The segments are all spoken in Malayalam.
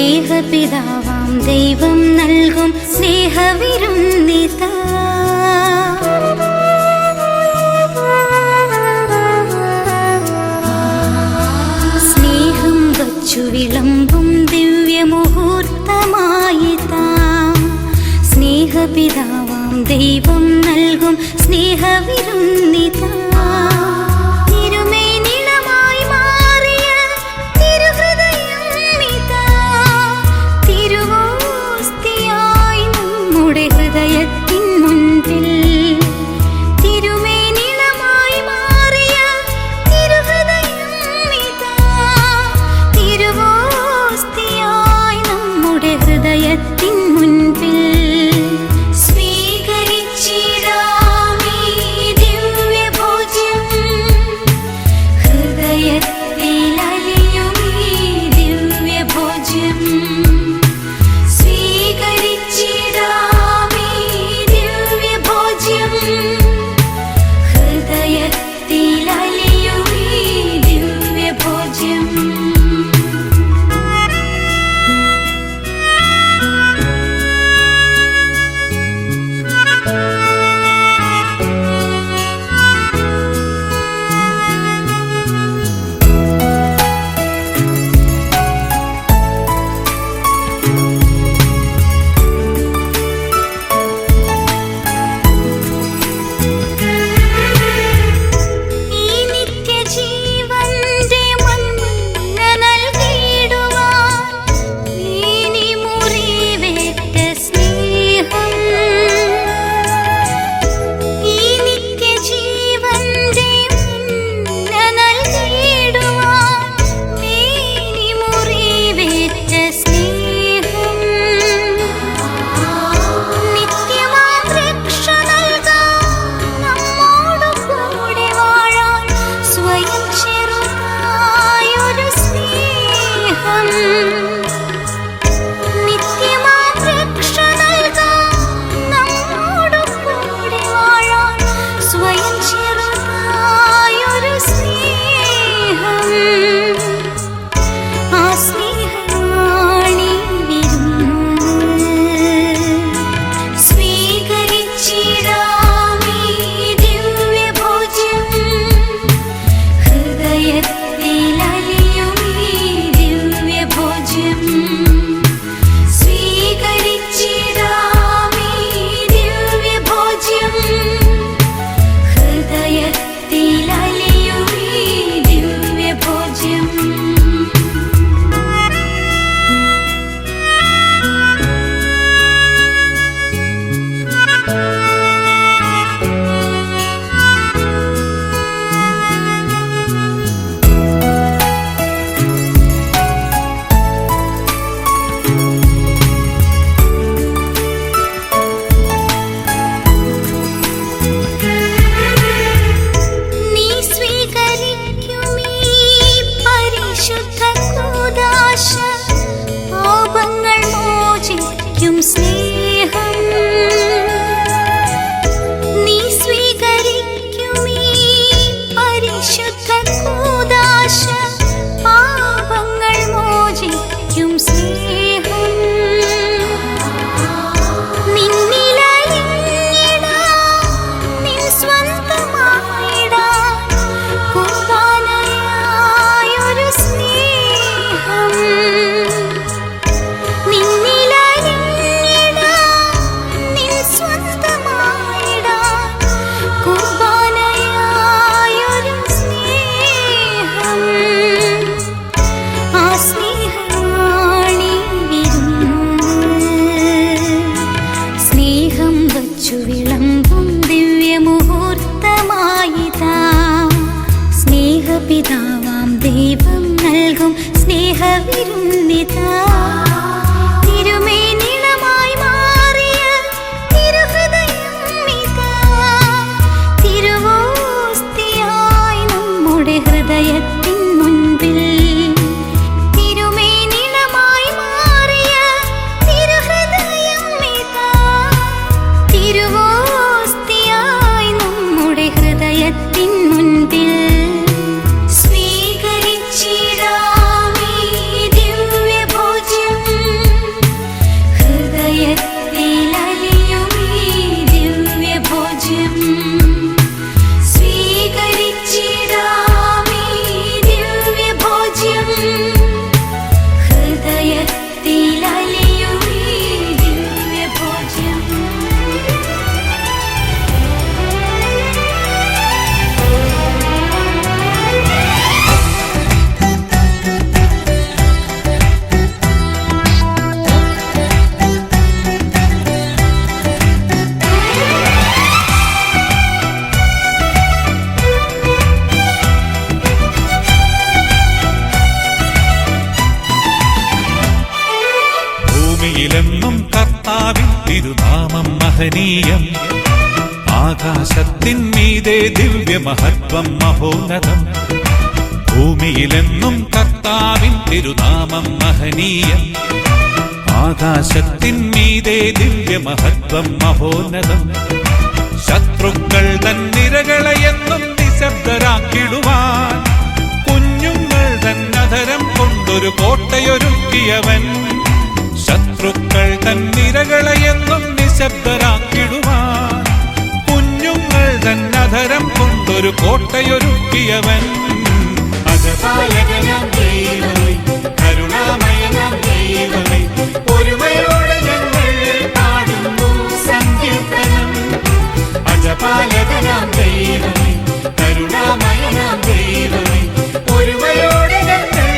സ്നേഹപിതാവാം ദൈവം നൽകും സ്നേഹവിരുന്നിതാ. സ്നേഹം വച്ചു വിളമ്പും ദിവ്യമുഹൂർത്തമായിതാ. സ്നേഹപിതാവാം ദൈവം നൽകും സ്നേഹവിരുന്നിതാ. തിരുനാമം മഹനീയം. ആകാശത്തിന്മീതെ ദിവ്യമഹത്വം മഹോന്നതം. ഭൂമിയിലെന്നും കർത്താവിൻ തിരുനാമം മഹനീയം. ആകാശത്തിന്മീതെ ദിവ്യമഹത്വം മഹോന്നതം. ശത്രുക്കൾ തൻ നിരകളെയെന്നും നിശബ്ദരാക്കിടുവാൻ കുഞ്ഞുങ്ങൾ തൻ അധരം കൊണ്ടൊരു കോട്ടയൊരുക്കിയവൻ. ശത്രുക്കൾ തൻ നിരകളെയെന്നും നിശബ്ദരാക്കിടുവാൻ കുഞ്ഞുങ്ങൾ തൻ അധരം കൊണ്ടൊരു കോട്ടയൊരുക്കിയവൻ. അജപാലകനാം ദൈവമേ, കരുണാമയനാം ദൈവമേ, ഒരുമയോടെ ഞങ്ങൾ പാടുന്നു സങ്കീർത്തനം. അജപാലകനാം ദൈവമേ, കരുണാമയനാം ദൈവമേ, ഒരുമയോടെ ഞങ്ങൾ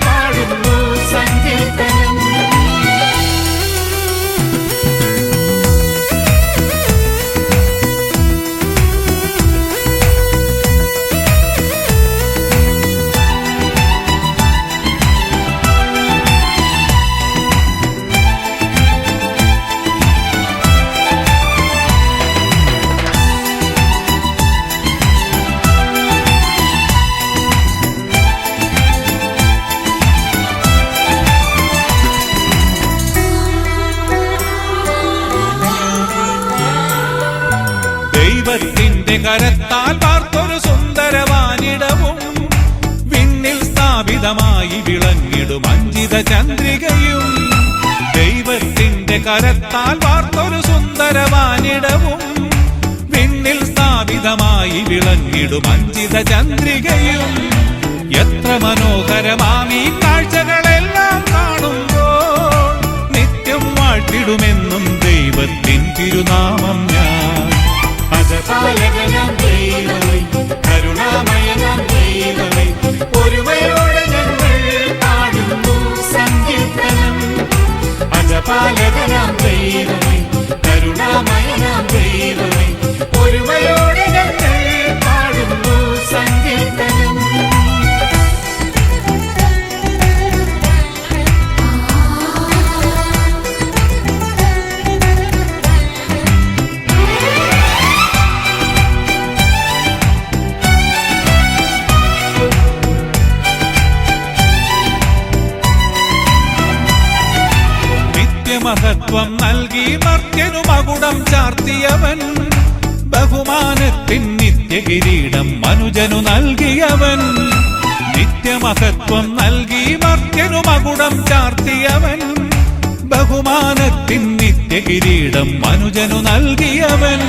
പാടുന്നു സങ്കീർത്തനം. ദൈവത്തിന്റെ കരത്താൽ വാർത്തൊരു സുന്ദരവാനിടവും വിണ്ണിൽ സ്ഥാപിതമായി വിളങ്ങിടും അഞ്ചിത ചന്ദ്രികയും. ദൈവത്തിന്റെ കരത്താൽ വാർത്തൊരു സുന്ദരവാനിടവും വിണ്ണിൽ സ്ഥാപിതമായി വിളങ്ങിടും അഞ്ചിത ചന്ദ്രികയും. എത്ര മനോഹരമാമീ കാഴ്ചകളെല്ലാം കാണുമ്പോൾ നിത്യം വാഴ്ത്തിടുമെന്നും ദൈവത്തിൻ തിരുനാമം ഞാൻ. അജപാലകനാം ദൈവമേ, കരുണാമയനാം ദൈവമേ, ഒരുമയോടെ ഞങ്ങൾ പാടുന്നു സങ്കീർത്തനം. അജപാലകനാം ദൈവമേ, കരുണാമയനാം ദൈവമേ, ഒരുമയോടെ ഞങ്ങൾ പാടുന്നു സങ്കീർത്തനം. മഹത്വം നൽകി മർത്യനു മകുടം ചാർത്തിയവൻ. ബഹുമാനത്തിൻ നിത്യകിരീടം മനുജനു നൽകിയവൻ. നിത്യമഹത്വം നൽകി മർത്യനു മകുടം ചാർത്തിയവൻ. ബഹുമാനത്തിൻ നിത്യകിരീടം മനുജനു നൽകിയവൻ.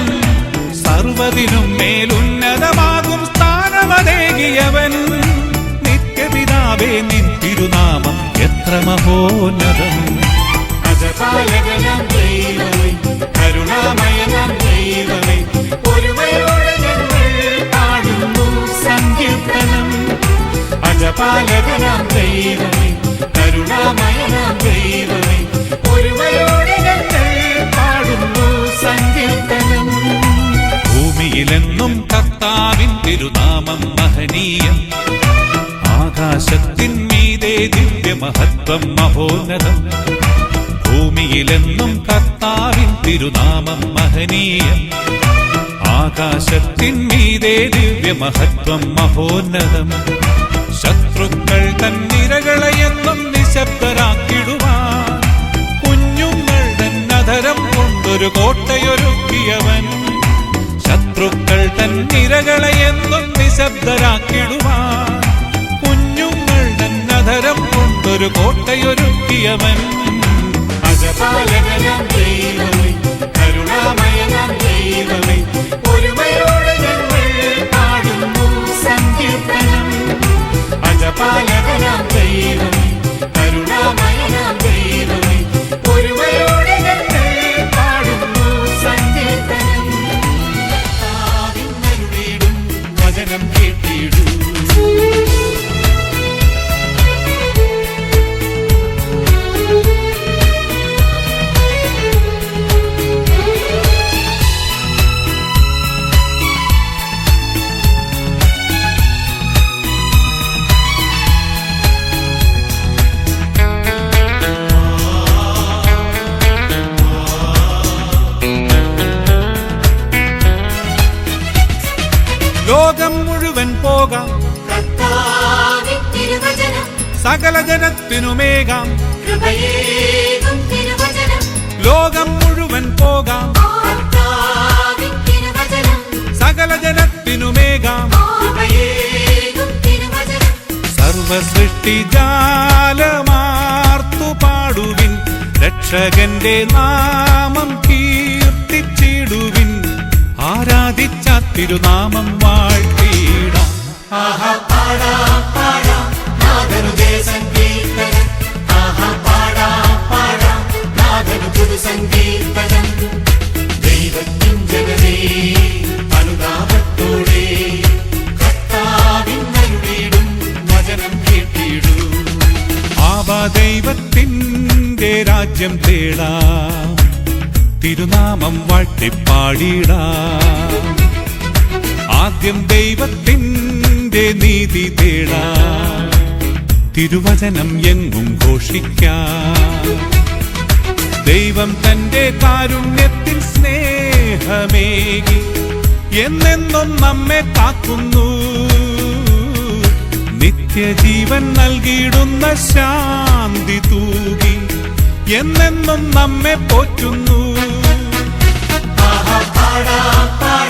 സർവ്വതിനും മേലുന്നതമാകും സ്ഥാനമതേകിയവൻ. നിത്യപിതാവേ നിൻ തിരുനാമം എത്ര മഹോന്നതം. അജപാലകനാം ദൈവമേ, കരുണാമയനാം ദൈവമേ, ഒരുമയോടെ ഞങ്ങൾ പാടുന്നു സങ്കീർത്തനം. അജപാലകനാം ദൈവമേ, കരുണാമയനാം ദൈവമേ, ഒരുമയോടെ ഞങ്ങൾ പാടുന്നു സങ്കീർത്തനം. ഭൂമിയിലെന്നും കർത്താവിൻ തിരുനാമം മഹനീയം. ആകാശത്തിന്മീതെ ദിവ്യമഹത്വം മഹോന്നതം. ഭൂമിയിലെന്നും കർത്താവിൻ തിരുനാമം മഹനീയം. ആകാശത്തിന്മീതെ ദിവ്യമഹത്വം മഹോന്നതം. ശത്രുക്കൾ തൻ നിരകളെയെന്നും നിശബ്ദരാക്കിടുവാൻ കുഞ്ഞുങ്ങൾ തൻ അധരം കൊണ്ടൊരു കോട്ടയൊരുക്കിയവൻ. ശത്രുക്കൾ തൻ നിരകളെയെന്നും നിശബ്ദരാക്കിടുവാൻ കുഞ്ഞുങ്ങൾ തൻ അധരം കൊണ്ടൊരു കോട്ടയൊരുക്കിയവൻ. അജപാലകനാം ദൈവമേ, കരുണാമയനാം ദൈവമേ, ഒരുമയോടെ ഞങ്ങൾ പാടുന്നു സങ്കീർത്തനം. അജപാലകനാം ദൈവമേ, കരുണാമയനാം ദൈവമേ, ഒരുമയോടെ ഞങ്ങൾ പാടുന്നു സങ്കീർത്തനം. വചനം കേട്ടിടൂ. പോകാം. കർത്താവിൻ തിരുവചനം സകല ജനത്തിനുമേകാം. കൃപയേകും തിരുവചനം ലോകം മുഴുവൻ പോകാം. കർത്താവിൻ തിരുവചനം സകല ജനത്തിനുമേകാം. കൃപയേകും തിരുവചനം സർവസൃഷ്ടിജാലമാർത്തു പാടുവിൻ. രക്ഷകന്റെ നാമം കീർത്തിച്ചിടുവിൻ. ആരാധിച്ച തിരുനാമം വാഴ്ത്തിയിടാം. ആഹാ പാടാം പാടാം നാഥനുദയ സങ്കീർത്തനം ആഹാ പാടാം പാടാം നാഥനു പുതു സങ്കീർത്തനം ദൈവത്തിൻ ജനമേ അനുതാപത്തോടെ കർത്താവിൻ നരുളിയിടും വചനം കേട്ടിടൂ. ആവാ ദൈവത്തിൻ്റെ രാജ്യം തേടാം. തിരുനാമം വാഴ്ത്തിപ്പാടിടാം. ആദ്യം ദൈവത്തിൻ്റെ നീതി തേടാം. തിരുവചനം എങ്ങും ഘോഷിക്കാം. ദൈവം തന്റെ കാരുണ്യത്തിൻ സ്നേഹമേകി എന്നെന്നും നമ്മെ കാക്കുന്നു. നിത്യജീവൻ നൽകിയിടുന്ന ശാന്തി തൂകി എന്നെന്നും നമ്മെ പോറ്റുന്നു. ആഹാ പാടാം പാടാം